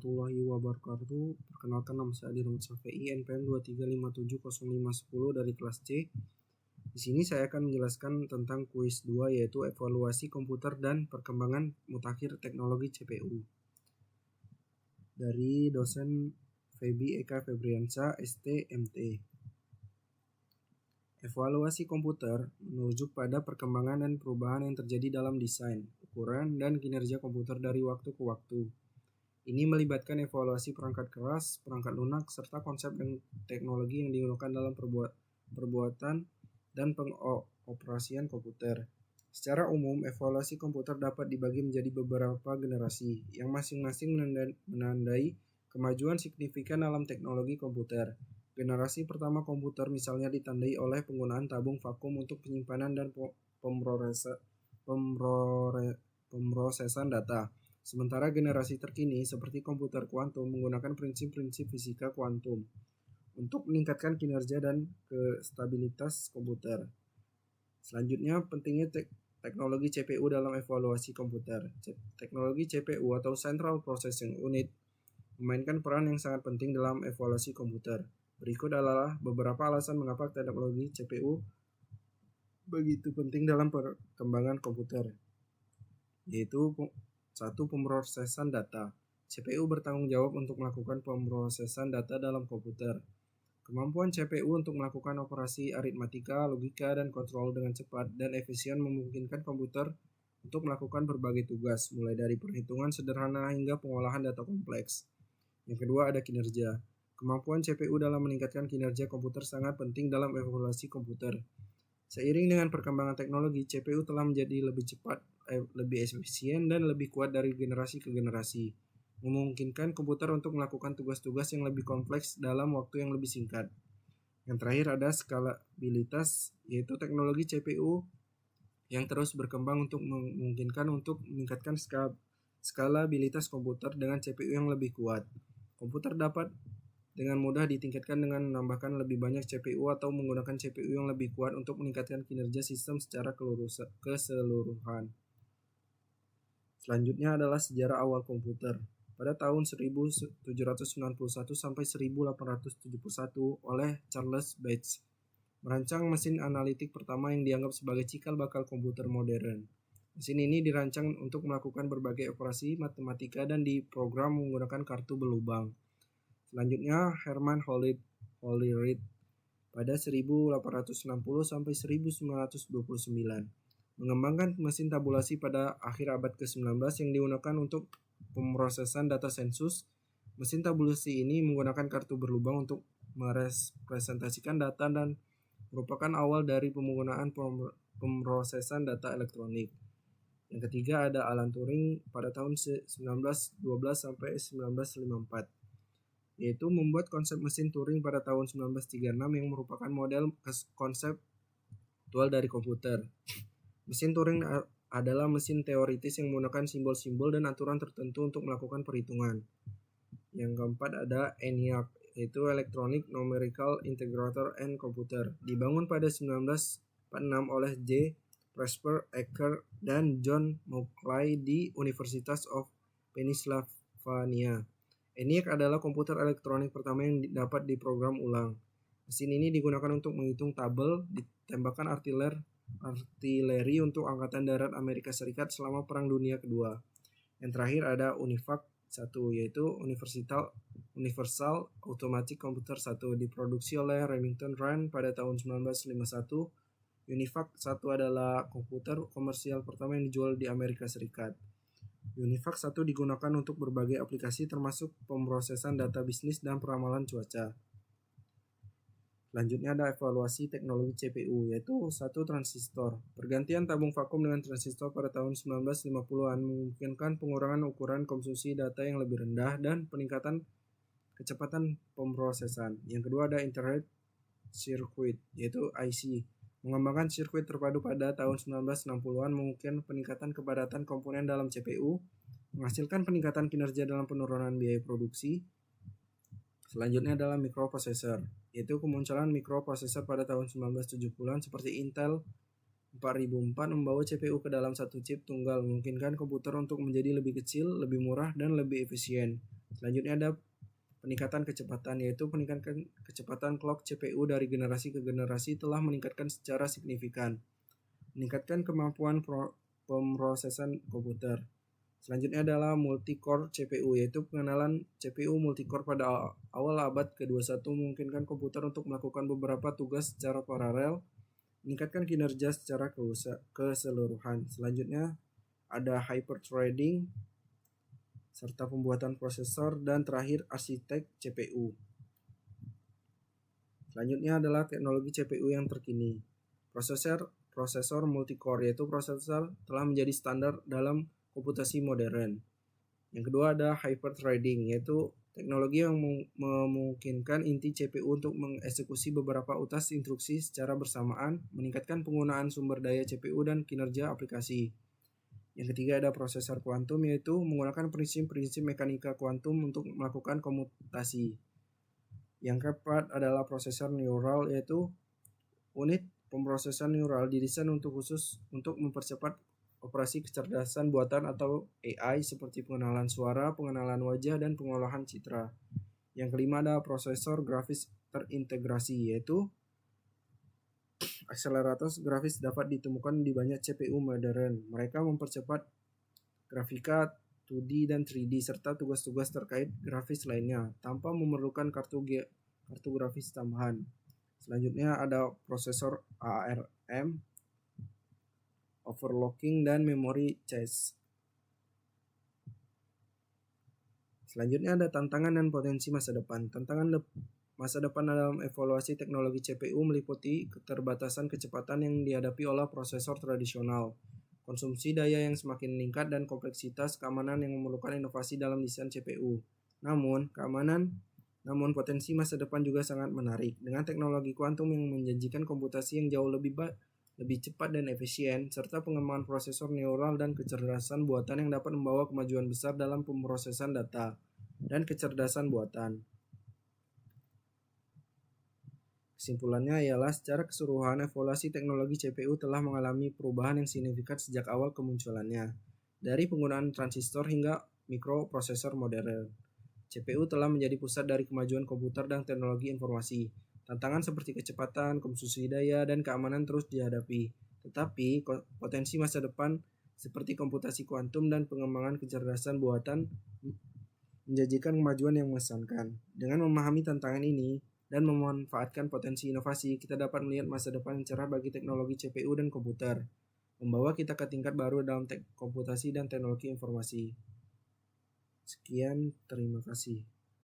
warahmatullahi wabarakatuh. Perkenalkan, nama saya Adi Rahmat Syafei, NPM 23570510 dari kelas C. Di sini saya akan menjelaskan tentang kuis 2, yaitu evaluasi komputer dan perkembangan mutakhir teknologi CPU. Dari dosen Febi Eka Febriansa, ST.MT. Evaluasi komputer merujuk pada perkembangan dan perubahan yang terjadi dalam desain, ukuran, dan kinerja komputer dari waktu ke waktu. Ini melibatkan evaluasi perangkat keras, perangkat lunak, serta konsep dan teknologi yang digunakan dalam perbuatan dan pengoperasian komputer. Secara umum, evaluasi komputer dapat dibagi menjadi beberapa generasi, yang masing-masing menandai kemajuan signifikan dalam teknologi komputer. Generasi pertama komputer misalnya ditandai oleh penggunaan tabung vakum untuk penyimpanan dan pemrosesan data. Sementara generasi terkini seperti komputer kuantum menggunakan prinsip-prinsip fisika kuantum untuk meningkatkan kinerja dan stabilitas komputer. Selanjutnya, pentingnya teknologi CPU dalam evaluasi komputer. Teknologi CPU atau Central Processing Unit memainkan peran yang sangat penting dalam evaluasi komputer. Berikut adalah beberapa alasan mengapa teknologi CPU begitu penting dalam perkembangan komputer, yaitu 1. Pemrosesan data. CPU bertanggung jawab untuk melakukan pemrosesan data dalam komputer. Kemampuan CPU untuk melakukan operasi aritmatika, logika, dan kontrol dengan cepat dan efisien memungkinkan komputer untuk melakukan berbagai tugas, mulai dari perhitungan sederhana hingga pengolahan data kompleks. Yang kedua, ada kinerja. Kemampuan CPU dalam meningkatkan kinerja komputer sangat penting dalam evaluasi komputer. Seiring dengan perkembangan teknologi, CPU telah menjadi lebih cepat, lebih efisien, dan lebih kuat dari generasi ke generasi, memungkinkan komputer untuk melakukan tugas-tugas yang lebih kompleks dalam waktu yang lebih singkat. Yang terakhir ada skalabilitas, yaitu teknologi CPU yang terus berkembang untuk memungkinkan untuk meningkatkan skalabilitas komputer dengan CPU yang lebih kuat. Komputer dapat dengan mudah ditingkatkan dengan menambahkan lebih banyak CPU atau menggunakan CPU yang lebih kuat untuk meningkatkan kinerja sistem secara keseluruhan. Selanjutnya adalah sejarah awal komputer. Pada tahun 1791 sampai 1871 oleh Charles Babbage merancang mesin analitik pertama yang dianggap sebagai cikal bakal komputer modern. Mesin ini dirancang untuk melakukan berbagai operasi matematika dan diprogram menggunakan kartu berlubang. Selanjutnya, Herman Hollerith pada 1860 sampai 1929 mengembangkan mesin tabulasi pada akhir abad ke-19 yang digunakan untuk pemrosesan data sensus. Mesin tabulasi ini menggunakan kartu berlubang untuk merepresentasikan data dan merupakan awal dari penggunaan pemrosesan data elektronik. Yang ketiga ada Alan Turing pada tahun 1912 sampai 1954. Yaitu membuat konsep mesin Turing pada tahun 1936 yang merupakan model konseptual dari komputer. Mesin Turing adalah mesin teoritis yang menggunakan simbol-simbol dan aturan tertentu untuk melakukan perhitungan. Yang keempat ada ENIAC, yaitu Electronic Numerical Integrator and Computer. Dibangun pada 1946 oleh J. Presper Ecker dan John Mauchly di University of Pennsylvania. ENIAC adalah komputer elektronik pertama yang dapat diprogram ulang. Mesin ini digunakan untuk menghitung tabel ditembakkan artileri untuk Angkatan Darat Amerika Serikat selama Perang Dunia Kedua. Yang terakhir ada UNIVAC 1, yaitu Universal Automatic Computer 1, diproduksi oleh Remington Rand pada tahun 1951. UNIVAC 1 adalah komputer komersial pertama yang dijual di Amerika Serikat. UNIVAC 1 digunakan untuk berbagai aplikasi termasuk pemrosesan data bisnis dan peramalan cuaca. Selanjutnya ada evaluasi teknologi CPU, yaitu 1. Transistor. Pergantian tabung vakum dengan transistor pada tahun 1950-an memungkinkan pengurangan ukuran konsumsi data yang lebih rendah dan peningkatan kecepatan pemrosesan. Yang kedua ada Integrated Circuit, yaitu IC. Mengembangkan sirkuit terpadu pada tahun 1960-an memungkinkan peningkatan kepadatan komponen dalam CPU, menghasilkan peningkatan kinerja dalam penurunan biaya produksi. Selanjutnya adalah microprocessor, yaitu kemunculan microprocessor pada tahun 1970-an seperti Intel 4004 membawa CPU ke dalam satu chip tunggal, memungkinkan komputer untuk menjadi lebih kecil, lebih murah, dan lebih efisien. Selanjutnya ada peningkatan kecepatan, yaitu peningkatan kecepatan clock CPU dari generasi ke generasi telah meningkatkan secara signifikan, meningkatkan kemampuan pemrosesan komputer. Selanjutnya adalah multi-core CPU, yaitu pengenalan CPU multi-core pada awal abad ke-21 memungkinkan komputer untuk melakukan beberapa tugas secara paralel, meningkatkan kinerja secara keseluruhan. Selanjutnya ada hyperthreading, serta pembuatan prosesor, dan terakhir arsitek CPU. Selanjutnya adalah teknologi CPU yang terkini. Prosesor multi-core, yaitu prosesor telah menjadi standar dalam komputasi modern. Yang kedua ada hyperthreading, yaitu teknologi yang memungkinkan inti CPU untuk mengeksekusi beberapa utas instruksi secara bersamaan, meningkatkan penggunaan sumber daya CPU dan kinerja aplikasi. Yang ketiga ada prosesor kuantum, yaitu menggunakan prinsip-prinsip mekanika kuantum untuk melakukan komutasi. Yang keempat adalah prosesor neural, yaitu unit pemrosesan neural didesain khusus untuk mempercepat operasi kecerdasan buatan atau AI seperti pengenalan suara, pengenalan wajah, dan pengolahan citra. Yang kelima ada prosesor grafis terintegrasi, yaitu akselerator grafis dapat ditemukan di banyak CPU modern. Mereka mempercepat grafika 2D dan 3D serta tugas-tugas terkait grafis lainnya tanpa memerlukan kartu grafis tambahan. Selanjutnya ada prosesor ARM, overclocking, dan memory cache. Selanjutnya ada tantangan dan potensi masa depan. Tantangan masa depan dalam evaluasi teknologi CPU meliputi keterbatasan kecepatan yang dihadapi oleh prosesor tradisional, konsumsi daya yang semakin meningkat, dan kompleksitas keamanan yang memerlukan inovasi dalam desain CPU. Namun potensi masa depan juga sangat menarik. Dengan teknologi kuantum yang menjanjikan komputasi yang jauh lebih cepat dan efisien, serta pengembangan prosesor neural dan kecerdasan buatan yang dapat membawa kemajuan besar dalam pemrosesan data dan kecerdasan buatan. Kesimpulannya ialah secara keseluruhan evaluasi teknologi CPU telah mengalami perubahan yang signifikan sejak awal kemunculannya. Dari penggunaan transistor hingga mikroprosesor modern, CPU telah menjadi pusat dari kemajuan komputer dan teknologi informasi. Tantangan seperti kecepatan, konsumsi daya, dan keamanan terus dihadapi. Tetapi potensi masa depan seperti komputasi kuantum dan pengembangan kecerdasan buatan menjanjikan kemajuan yang mengesankan. Dengan memahami tantangan ini dan memanfaatkan potensi inovasi, kita dapat melihat masa depan yang cerah bagi teknologi CPU dan komputer, membawa kita ke tingkat baru dalam komputasi dan teknologi informasi. Sekian, terima kasih.